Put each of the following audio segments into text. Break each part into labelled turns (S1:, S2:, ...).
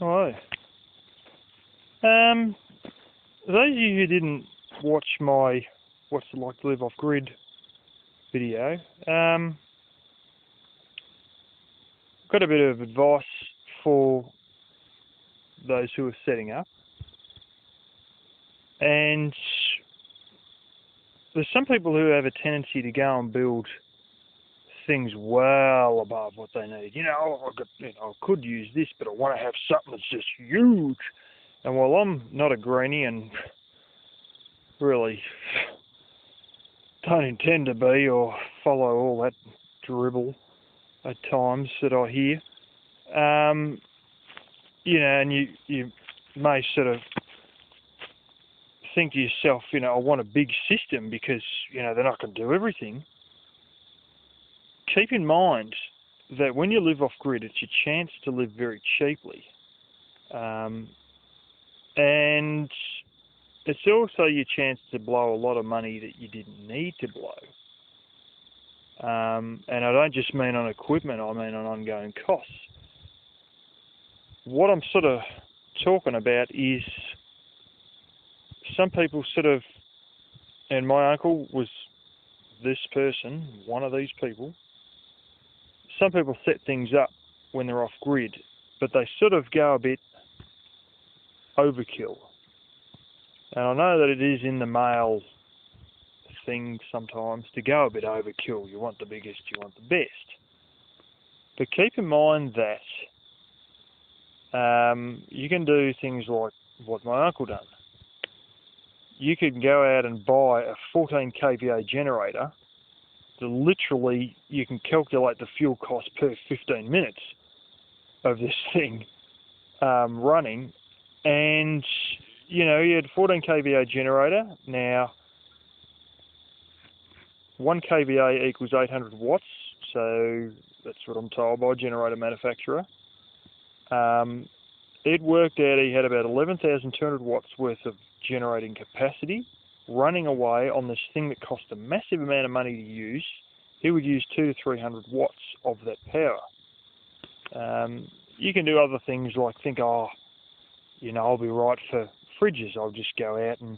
S1: Hello. Those of you who didn't watch my What's It Like to Live Off-Grid video, got a bit of advice for those who are setting up. And there's some people who have a tendency to go and build things well above what they need. I could use this, but I want to have something that's just huge. And while I'm not a greenie and really don't intend to be or follow all that dribble at times that I hear, and you may sort of think to yourself, I want a big system because, they're not going to do everything. Keep in mind that when you live off-grid, it's your chance to live very cheaply. And it's also your chance to blow a lot of money that you didn't need to blow. And I don't just mean on equipment, I mean on ongoing costs. What I'm sort of talking about is some people and my uncle was this person, one of these people. Some people set things up when they're off-grid, but they sort of go a bit overkill. And I know that it is in the male thing sometimes to go a bit overkill. You want the biggest, you want the best. But keep in mind that you can do things like what my uncle done. You could go out and buy a 14 kVA generator that literally you can calculate the fuel cost per 15 minutes of this thing running. And, you had a 14 kVA generator. Now, 1 kVA equals 800 watts, so that's what I'm told by a generator manufacturer. It worked out he had about 11,200 watts worth of generating capacity running away on this thing that cost a massive amount of money to use. He would use 200 to 300 watts of that power. You can do other things like think, I'll be right for fridges. I'll just go out and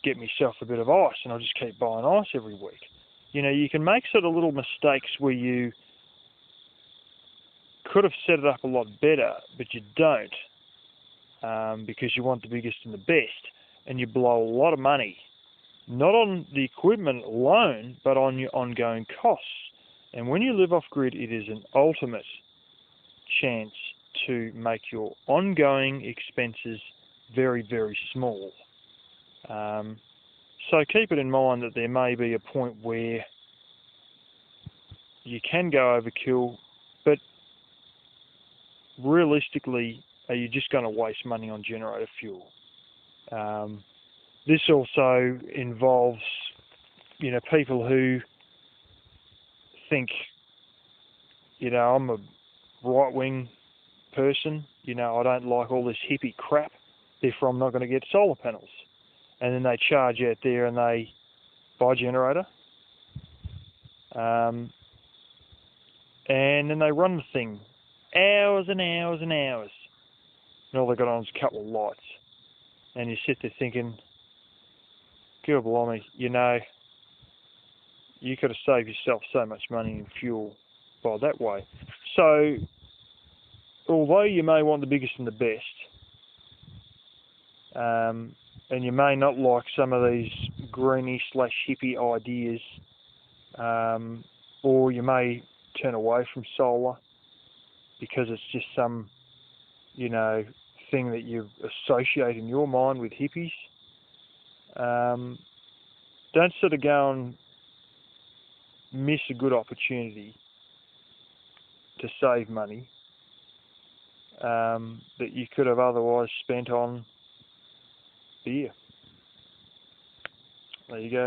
S1: get myself a bit of ice and I'll just keep buying ice every week. You can make sort of little mistakes where you could have set it up a lot better, but you don't because you want the biggest and the best, and you blow a lot of money, not on the equipment alone, but on your ongoing costs. And when you live off-grid, it is an ultimate chance to make your ongoing expenses very, very small. So keep it in mind that there may be a point where you can go overkill, but realistically, are you just going to waste money on generator fuel? This also involves, people who think, I'm a right-wing person, I don't like all this hippie crap, therefore I'm not going to get solar panels. And then they charge out there and they buy a generator. And then they run the thing hours and hours and hours. And all they got on is a couple of lights. And you sit there thinking, God blimey, you could have saved yourself so much money in fuel by that way. So, although you may want the biggest and the best, and you may not like some of these greenie/hippie ideas, or you may turn away from solar because it's just some, thing that you associate in your mind with hippies. Don't sort of go and miss a good opportunity to save money that you could have otherwise spent on beer. There you go.